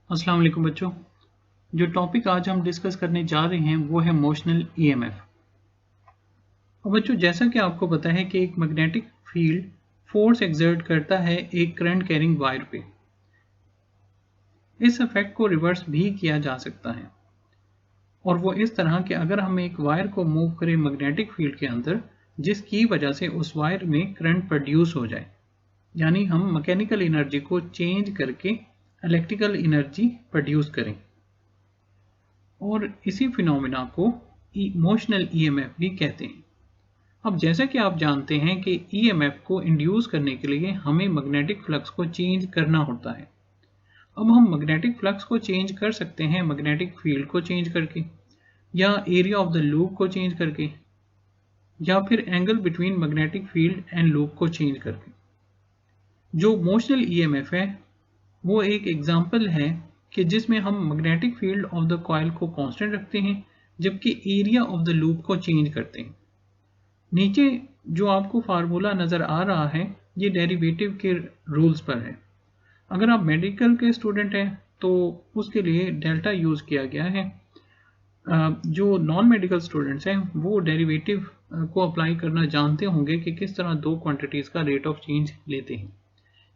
अस्सलाम वालेकुम बच्चों। जो टॉपिक आज हम डिस्कस करने जा रहे हैं वो है मोशनल ईएमएफ। और बच्चों, जैसा कि आपको पता है कि एक मैग्नेटिक फील्ड फोर्स एक्सर्ट करता है एक करंट कैरिंग वायर पे। इस इफेक्ट को रिवर्स भी किया जा सकता है, और वो इस तरह कि अगर हम एक वायर को मूव करें मैग्नेटिक फील्ड के अंदर, जिसकी वजह से उस वायर में करंट प्रोड्यूस हो जाए, यानी हम मैकेनिकल एनर्जी को चेंज करके इलेक्ट्रिकल एनर्जी प्रोड्यूस करें, और इसी फिनोमिना को इमोशनल ईएमएफ भी कहते हैं। अब जैसा कि आप जानते हैं कि ईएमएफ को इंड्यूस करने के लिए हमें मैग्नेटिक फ्लक्स को चेंज करना होता है। अब हम मैग्नेटिक फ्लक्स को चेंज कर सकते हैं मैग्नेटिक फील्ड को चेंज करके, या एरिया ऑफ द लूप को चेंज करके, या फिर angle between magnetic field and loop को चेंज करके। जो मोशनल ईएमएफ है वो एक एग्जाम्पल है कि जिसमें हम magnetic field of the coil को कांस्टेंट रखते हैं, जबकि एरिया ऑफ द लूप को चेंज करते हैं। नीचे जो आपको फार्मूला नज़र आ रहा है ये डेरिवेटिव के रूल्स पर है। अगर आप मेडिकल के स्टूडेंट हैं तो उसके लिए डेल्टा यूज़ किया गया है। जो नॉन मेडिकल स्टूडेंट्स हैं वो डेरिवेटिव को अप्लाई करना जानते होंगे कि किस तरह दो क्वांटिटीज़ का रेट ऑफ चेंज लेते हैं।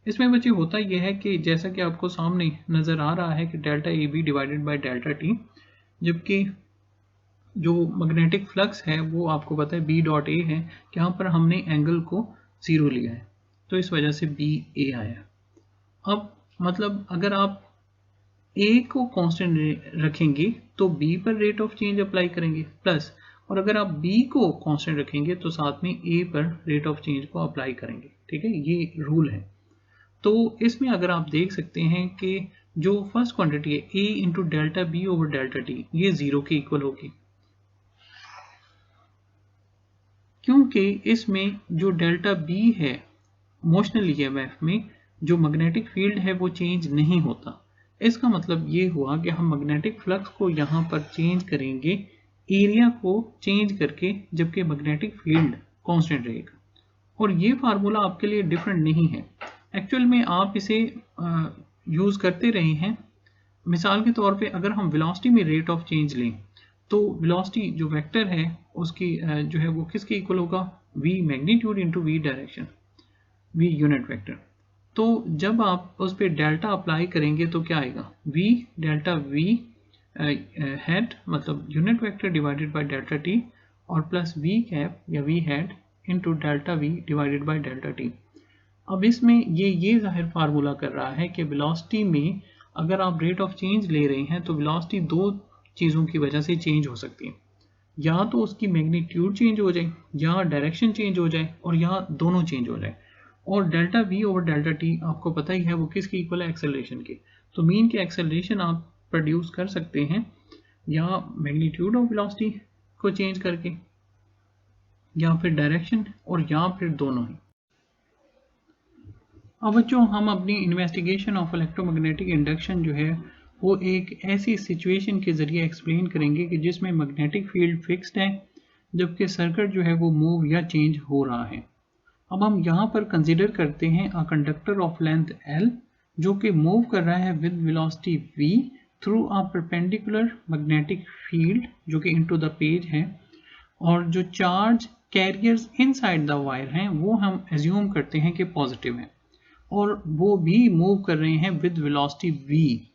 इसमें बच्चे होता यह है कि जैसा कि आपको सामने नज़र आ रहा है कि delta A B divided by delta T, जबकि जो मैग्नेटिक फ्लक्स है वो आपको पता है बी डॉट ए है। यहाँ पर हमने एंगल को 0 लिया है, तो इस वजह से बी ए आया। अब मतलब अगर आप ए को कांस्टेंट रखेंगे तो बी पर रेट ऑफ चेंज अप्लाई करेंगे प्लस, और अगर आप बी को कांस्टेंट रखेंगे तो साथ में ए पर रेट ऑफ चेंज को अप्लाई करेंगे। ठीक है, ये रूल है। तो इसमें अगर आप देख सकते हैं कि जो फर्स्ट क्वांटिटी है A into delta B over delta T, ये 0 के इक्वल होगी, क्योंकि इसमें जो डेल्टा बी है मोशनल ईएमएफ में जो मैग्नेटिक फील्ड है वो चेंज नहीं होता। इसका मतलब ये हुआ कि हम मैग्नेटिक फ्लक्स को यहाँ पर चेंज करेंगे एरिया को चेंज करके, जबकि मैग्नेटिक फील्ड कांस्टेंट रहेगा। और ये फार्मूला आपके लिए डिफरेंट नहीं है, एक्चुअल में आप इसे यूज़ करते रहे हैं। मिसाल के तौर पे अगर हम वेलोसिटी में रेट ऑफ चेंज लें तो वेलोसिटी जो वेक्टर है उसकी जो है वो किसके इक्वल होगा, v magnitude into v direction, v unit vector. तो जब आप उस पर डेल्टा अप्लाई करेंगे तो क्या आएगा, v डेल्टा v हेड मतलब unit vector divided by delta t, और प्लस v कैप या v head into delta v divided by delta t। अब इसमें ये जाहिर फार्मूला कर रहा है कि वेलोसिटी में अगर आप रेट ऑफ चेंज ले रहे हैं तो वेलोसिटी दो चीज़ों की वजह से चेंज हो सकती है, या तो उसकी मैग्नीट्यूड चेंज हो जाए, या डायरेक्शन चेंज हो जाए, और या दोनों चेंज हो जाए। और delta we over delta T आपको पता ही है वो किसकी इक्वल है, एक्सेलरेशन के। तो मीन की एक्सेलरेशन आप प्रोड्यूस कर सकते हैं या मैग्नीट्यूड ऑफ वेलोसिटी को चेंज करके, या फिर डायरेक्शन, और या फिर दोनों ही। अब बच्चों, हम अपनी इन्वेस्टिगेशन ऑफ इलेक्ट्रोमैग्नेटिक इंडक्शन जो है वो एक ऐसी सिचुएशन के ज़रिए एक्सप्लेन करेंगे कि जिसमें मैग्नेटिक फील्ड फिक्स्ड है, जबकि सर्किट जो है वो मूव या चेंज हो रहा है। अब हम यहाँ पर कंसिडर करते हैं a conductor of length L जो कि मूव कर रहा है with velocity v through a perpendicular magnetic field जो कि इनटू द पेज है, और जो charge carriers inside the wire हैं वो हम एज्यूम करते हैं कि पॉजिटिव हैं, और वो भी मूव कर रहे हैं विद वेलोसिटी v।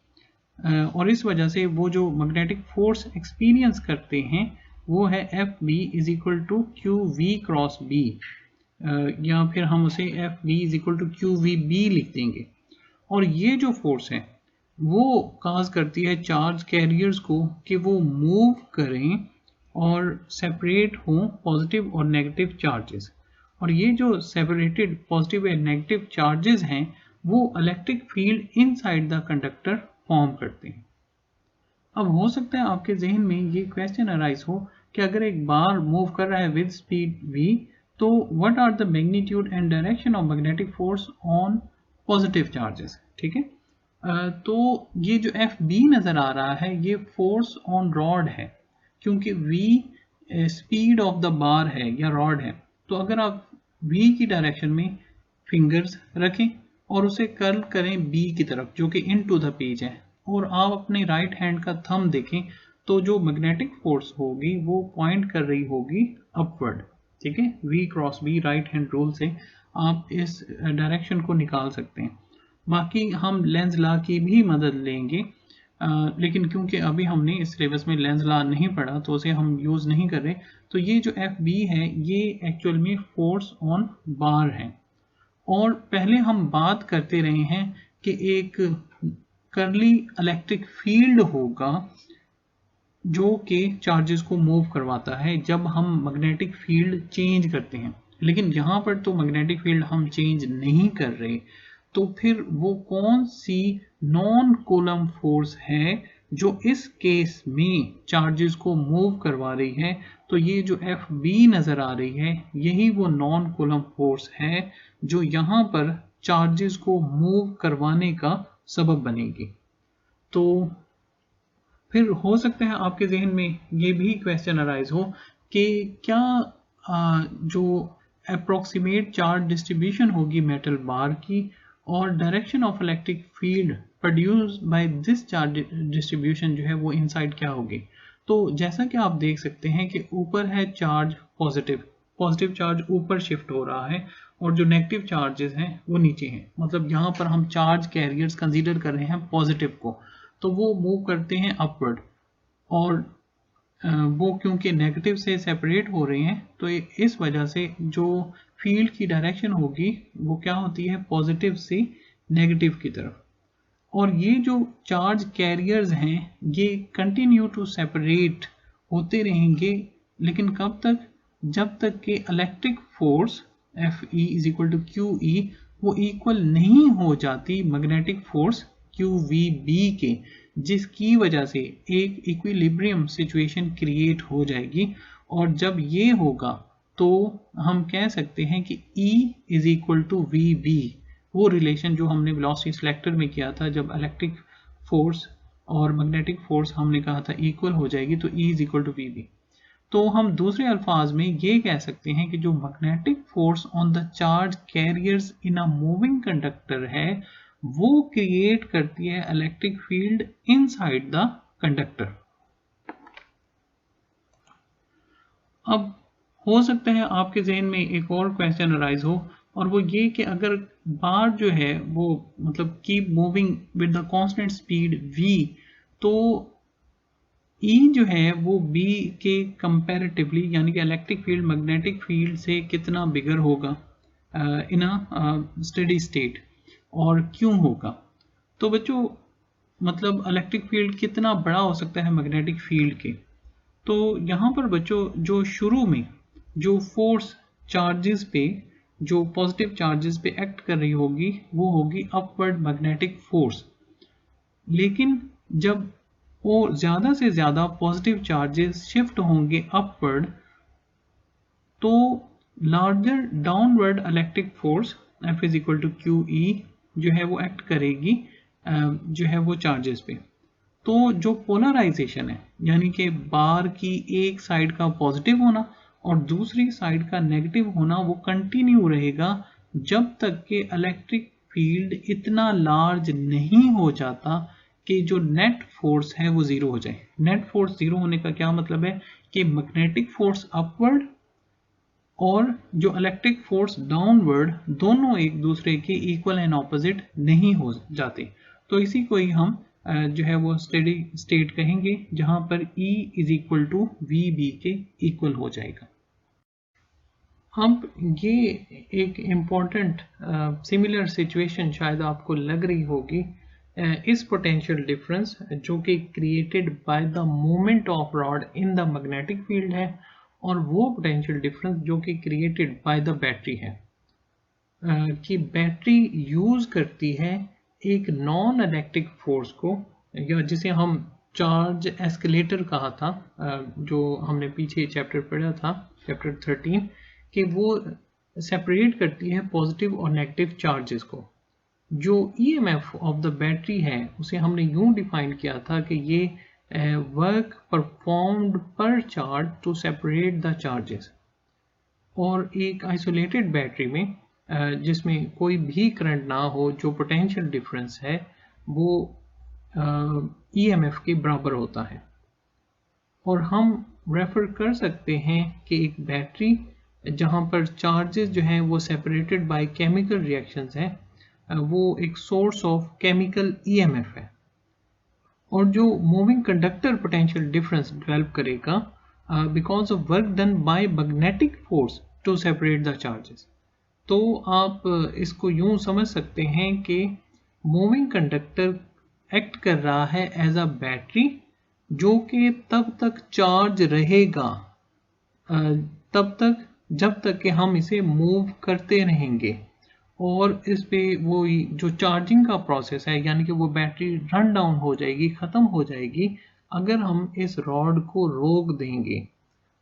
और इस वजह से वो जो मैग्नेटिक फोर्स एक्सपीरियंस करते हैं वो है F B is equal to Q V cross B, या फिर हम उसे F B is equal to Q V B लिख देंगे। और ये जो फोर्स है वो काज करती है चार्ज कैरियर्स को कि वो मूव करें और सेपरेट हों पॉजिटिव और नेगेटिव चार्जेस, और ये जो separated positive and negative charges हैं वो electric field inside the conductor form करते हैं। अब हो सकता है आपके जहन में ये क्वेश्चन अराइज हो कि अगर एक बार मूव कर रहा है विद स्पीड v, तो what are the magnitude and direction of magnetic force on positive charges. ठीक है, तो ये जो एफ बी नज़र आ रहा है ये फोर्स ऑन रॉड है, क्योंकि v speed of the bar है या रॉड है। तो अगर आप v की डायरेक्शन में फिंगर्स रखें और उसे कर्ल करें b की तरफ जो कि इन टू द पेज है, और आप अपने राइट हैंड का थंब देखें तो जो मैग्नेटिक फोर्स होगी वो पॉइंट कर रही होगी अपवर्ड। ठीक है, V cross B right hand rule से आप इस डायरेक्शन को निकाल सकते हैं। बाकी हम लेंस लॉ की भी मदद लेंगे, लेकिन क्योंकि अभी हमने इस सिलेबस में लेंस लॉ नहीं पढ़ा तो उसे हम यूज़ नहीं कर रहे। तो ये जो FB है ये एक्चुअल में फोर्स ऑन बार है। और पहले हम बात करते रहे हैं कि एक करली इलेक्ट्रिक फील्ड होगा जो कि चार्जेस को मूव करवाता है जब हम मैग्नेटिक फील्ड चेंज करते हैं। लेकिन यहाँ पर तो मैग्नेटिक फील्ड हम चेंज नहीं कर रहे, तो फिर वो कौन सी नॉन कूलम्ब फोर्स है जो इस केस में चार्जेस को मूव करवा रही है? तो ये जो FB नज़र आ रही है यही वो नॉन कूलम्ब फोर्स है जो यहाँ पर चार्जेस को मूव करवाने का सबब बनेगी। तो फिर हो सकता है आपके जहन में ये भी क्वेश्चन अराइज हो कि क्या जो अप्रोक्सीमेट चार्ज डिस्ट्रीब्यूशन होगी मेटल बार की और direction of electric field produce by this charge distribution जो है वो इनसाइड क्या होगी? तो जैसा कि आप देख सकते हैं कि ऊपर है चार्ज पॉजिटिव चार्ज ऊपर शिफ्ट हो रहा है और जो नेगेटिव चार्जेस हैं वो नीचे हैं। मतलब यहाँ पर हम चार्ज कैरियर्स कंसीडर कर रहे हैं पॉजिटिव को, तो वो मूव करते हैं अपवर्ड, और वो क्योंकि नेगेटिव से सेपरेट हो रहे हैं तो इस वजह से जो फील्ड की डायरेक्शन होगी वो क्या होती है, पॉजिटिव से नेगेटिव की तरफ। और ये जो चार्ज कैरियर्स हैं ये कंटिन्यू टू सेपरेट होते रहेंगे, लेकिन कब तक? जब तक कि इलेक्ट्रिक फोर्स FE = QE वो इक्वल नहीं हो जाती मैग्नेटिक फोर्स QVB के, जिसकी वजह से एक इक्विलिब्रियम सिचुएशन क्रिएट हो जाएगी। और जब ये होगा तो हम कह सकते हैं कि E = VB, वो रिलेशन जो हमने वेलोसिटी सिलेक्टर में किया था, जब इलेक्ट्रिक फोर्स और मैग्नेटिक फोर्स हमने कहा था इक्वल हो जाएगी तो E = VB। तो हम दूसरे अल्फाज में ये कह सकते हैं कि जो magnetic force on the charge carriers in a moving conductor है वो क्रिएट करती है electric field inside the conductor. अब हो सकता है आपके जहन में एक और क्वेश्चन अराइज हो, और वो ये कि अगर बार जो है वो मतलब keep moving with the constant speed v, तो E जो है वो B के कंपैरेटिवली यानी कि इलेक्ट्रिक फील्ड मैग्नेटिक फील्ड से कितना बिगर होगा इन अ स्टेडी स्टेट, और क्यों होगा? तो बच्चों मतलब इलेक्ट्रिक फील्ड कितना बड़ा हो सकता है मैग्नेटिक फील्ड के? तो यहाँ पर बच्चों जो शुरू में जो फोर्स चार्जेस पे, जो पॉजिटिव चार्जेस पे एक्ट कर रही होगी वो होगी अपवर्ड मैग्नेटिक फोर्स। लेकिन जब वो ज़्यादा से ज़्यादा पॉजिटिव चार्जेस शिफ्ट होंगे अपवर्ड तो larger downward electric force F = QE जो है वो एक्ट करेगी जो है वो चार्जेस पे। तो जो पोलराइजेशन है यानी कि बार की एक साइड का पॉजिटिव होना और दूसरी साइड का नेगेटिव होना वो कंटिन्यू रहेगा जब तक कि इलेक्ट्रिक फील्ड इतना लार्ज नहीं हो जाता कि जो नेट फोर्स है वो ज़ीरो हो जाए। नेट फोर्स ज़ीरो होने का क्या मतलब है कि मैग्नेटिक फोर्स अपवर्ड और जो इलेक्ट्रिक फोर्स डाउनवर्ड दोनों एक दूसरे के इक्वल एंड ऑपोजिट नहीं हो जाते। तो इसी को ही हम जो है वो स्टेडी स्टेट कहेंगे जहां पर E = VB के इक्वल हो जाएगा। अब ये एक इम्पॉर्टेंट सिमिलर सिचुएशन शायद आपको लग रही होगी इस पोटेंशियल डिफरेंस जो कि created by the movement of rod in the magnetic field है, और वो पोटेंशियल डिफरेंस जो कि क्रिएटेड बाय द बैटरी है कि बैटरी यूज करती है एक नॉन इलेक्ट्रिक फोर्स को, या जिसे हम चार्ज एस्केलेटर कहा था जो हमने पीछे चैप्टर पढ़ा था चैप्टर 13, कि वो सेपरेट करती है पॉजिटिव और नेगेटिव चार्जेस को। जो EMF ऑफ द बैटरी है उसे हमने यूं डिफाइन किया था कि ये वर्क परफॉर्म्ड पर charge to separate the charges. और एक आइसोलेटेड बैटरी में जिसमें कोई भी करंट ना हो, जो पोटेंशियल डिफरेंस है वो EMF के बराबर होता है। और हम रेफर कर सकते हैं कि एक बैटरी जहाँ पर चार्जेस जो हैं वो सेपरेटेड बाय केमिकल रिएक्शंस हैं, वो एक सोर्स ऑफ केमिकल EMF है। और जो moving conductor potential difference develop करेगा because of work done by magnetic force to separate the charges. तो आप इसको यूं समझ सकते हैं कि मूविंग कंडक्टर एक्ट कर रहा है एज अ बैटरी, जो कि तब तक चार्ज रहेगा तब तक जब तक कि हम इसे मूव करते रहेंगे। और इस पे वो जो चार्जिंग का प्रोसेस है, यानी कि वो बैटरी रन डाउन हो जाएगी, ख़त्म हो जाएगी अगर हम इस रॉड को रोक देंगे।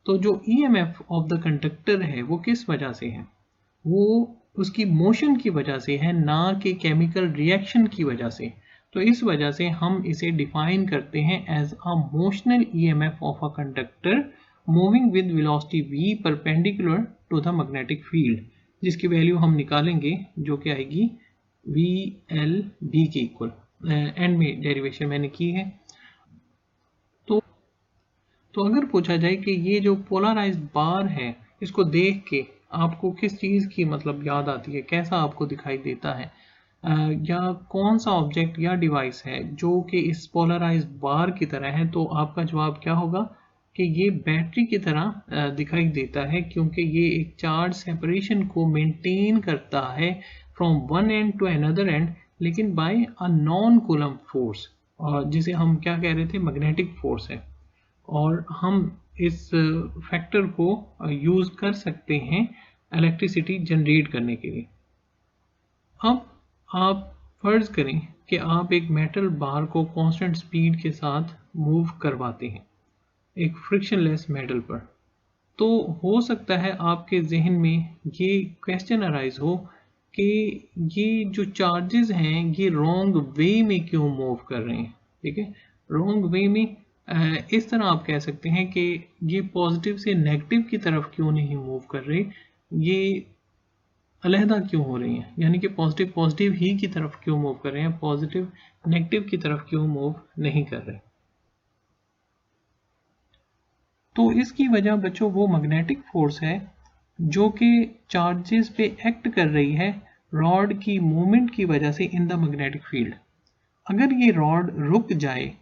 तो जो EMF ऑफ द कंडक्टर है वो किस वजह से है? वो उसकी मोशन की वजह से है, ना कि केमिकल रिएक्शन की वजह से। तो इस वजह से हम इसे डिफाइन करते हैं as a motional EMF of a conductor moving with velocity v perpendicular to the magnetic field, जिसकी वैल्यू हम निकालेंगे जो कि आएगी VLB के इक्वल। एंड में डेरिवेशन मैंने की है। तो अगर पूछा जाए कि ये जो पोलराइज्ड बार है, इसको देख के आपको किस चीज़ की मतलब याद आती है, कैसा आपको दिखाई देता है, या कौन सा ऑब्जेक्ट या डिवाइस है जो कि इस पोलराइज्ड बार की तरह है, तो आपका जवाब क्या होगा कि ये बैटरी की तरह दिखाई देता है, क्योंकि ये एक चार्ज सेपरेशन को मेंटेन करता है from one end to another end, लेकिन by a non Coulomb force, और जिसे हम क्या कह रहे थे, मैग्नेटिक फोर्स है। और हम इस फैक्टर को यूज़ कर सकते हैं इलेक्ट्रिसिटी जनरेट करने के लिए। अब आप फर्ज करें कि आप एक मेटल बार को कांस्टेंट स्पीड के साथ मूव करवाते हैं एक फ्रिक्शनलेस मेटल पर, तो हो सकता है आपके जहन में ये क्वेश्चन अराइज हो कि ये जो चार्जेस हैं ये रॉन्ग वे में क्यों मूव कर रहे हैं। ठीक है, रॉन्ग वे में इस तरह आप कह सकते हैं कि ये पॉजिटिव से नेगेटिव की तरफ क्यों नहीं मूव कर रहे, ये अलहदा क्यों हो रही हैं, यानी कि पॉजिटिव पॉजिटिव ही की तरफ क्यों मूव कर रहे हैं, पॉजिटिव नेगेटिव की तरफ क्यों मूव नहीं कर रहे। तो इसकी वजह बच्चों वो मैग्नेटिक फोर्स है जो कि चार्जेस पे एक्ट कर रही है रॉड की मूवमेंट की वजह से इन द मैग्नेटिक फील्ड। अगर ये रॉड रुक जाए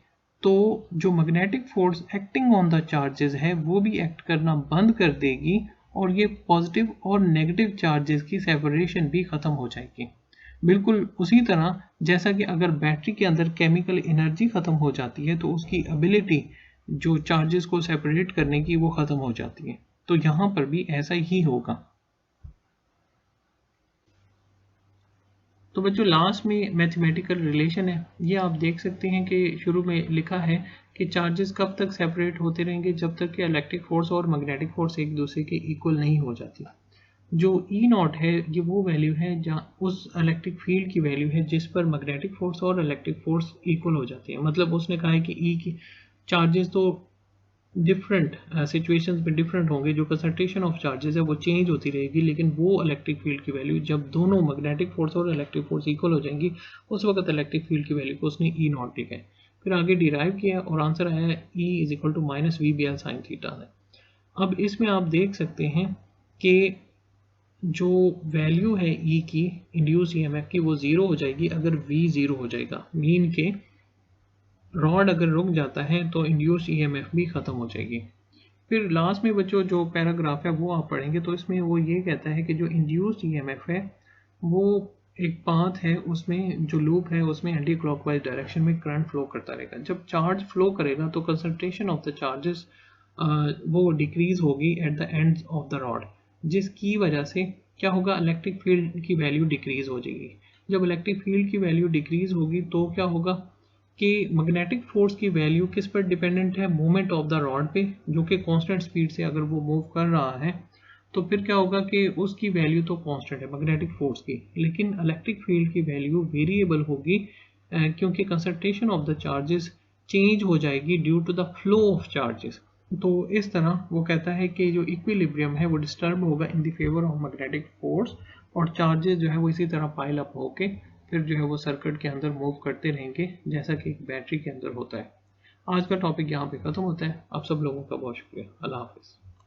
तो जो magnetic force acting on the charges है वो भी एक्ट करना बंद कर देगी, और ये पॉजिटिव और नेगेटिव चार्जेस की सेपरेशन भी ख़त्म हो जाएगी। बिल्कुल उसी तरह जैसा कि अगर बैटरी के अंदर केमिकल एनर्जी ख़त्म हो जाती है तो उसकी एबिलिटी जो चार्जेस को सेपरेट करने की वो ख़त्म हो जाती है। तो यहाँ पर भी ऐसा ही होगा। तो बच्चों लास्ट में मैथमेटिकल रिलेशन है, ये आप देख सकते हैं कि शुरू में लिखा है कि चार्जेस कब तक सेपरेट होते रहेंगे, जब तक कि इलेक्ट्रिक फोर्स और मैग्नेटिक फोर्स एक दूसरे के इक्वल नहीं हो जाती। जो E0 है ये वो वैल्यू है जहाँ उस इलेक्ट्रिक फील्ड की वैल्यू है जिस पर मैग्नेटिक फोर्स और इलेक्ट्रिक फोर्स इक्वल हो जाती है। मतलब उसने कहा है कि E की चार्जेस तो डिफरेंट सिचुएशंस में डिफरेंट होंगे, जो कंसंट्रेशन ऑफ चार्जेस है वो चेंज होती रहेगी, लेकिन वो इलेक्ट्रिक फील्ड की वैल्यू जब दोनों मैग्नेटिक फोर्स और इलेक्ट्रिक फोर्स इक्वल हो जाएंगी उस वक्त इलेक्ट्रिक फील्ड की वैल्यू को उसने E0 लिखा है। फिर आगे डिराइव किया और आंसर आया है E is equal to minus VBL sine theta है। अब इसमें आप देख सकते हैं कि जो वैल्यू है E की इंड्यूस EMF की वो ज़ीरो हो जाएगी अगर V ज़ीरो हो जाएगा, मीन के रॉड अगर रुक जाता है तो इंड्यूस EMF भी ख़त्म हो जाएगी। फिर लास्ट में बच्चों जो पैराग्राफ है वो आप पढ़ेंगे तो इसमें वो ये कहता है कि जो इंड्यूस्ड EMF है वो एक पाथ है, उसमें जो लूप है उसमें एंटी क्लॉकवाइज डायरेक्शन में करंट फ्लो करता रहेगा। जब चार्ज फ्लो करेगा तो कंसंट्रेशन ऑफ द चार्जेस वो डिक्रीज होगी at the ends of the rod, जिसकी वजह से क्या होगा, इलेक्ट्रिक फील्ड की वैल्यू डिक्रीज हो जाएगी। जब इलेक्ट्रिक फील्ड की वैल्यू डिक्रीज होगी तो क्या होगा कि मैग्नेटिक फोर्स की वैल्यू किस पर डिपेंडेंट है, मूवमेंट ऑफ द रॉड पे, जो कि कांस्टेंट स्पीड से अगर वो मूव कर रहा है तो फिर क्या होगा कि उसकी वैल्यू तो कांस्टेंट है मैग्नेटिक फोर्स की, लेकिन इलेक्ट्रिक फील्ड की वैल्यू वेरिएबल होगी क्योंकि concentration of the charges change हो जाएगी due to the flow of charges. तो इस तरह वो कहता है कि जो इक्विलिब्रियम है वो डिस्टर्ब होगा in the favour of magnetic force, और चार्जेस जो है वो इसी तरह पाइल अप होके फिर जो है वो सर्किट के अंदर मूव करते रहेंगे जैसा कि एक बैटरी के अंदर होता है। आज का टॉपिक यहाँ पे खत्म होता है। आप सब लोगों का बहुत शुक्रिया। अल्लाह हाफिज़।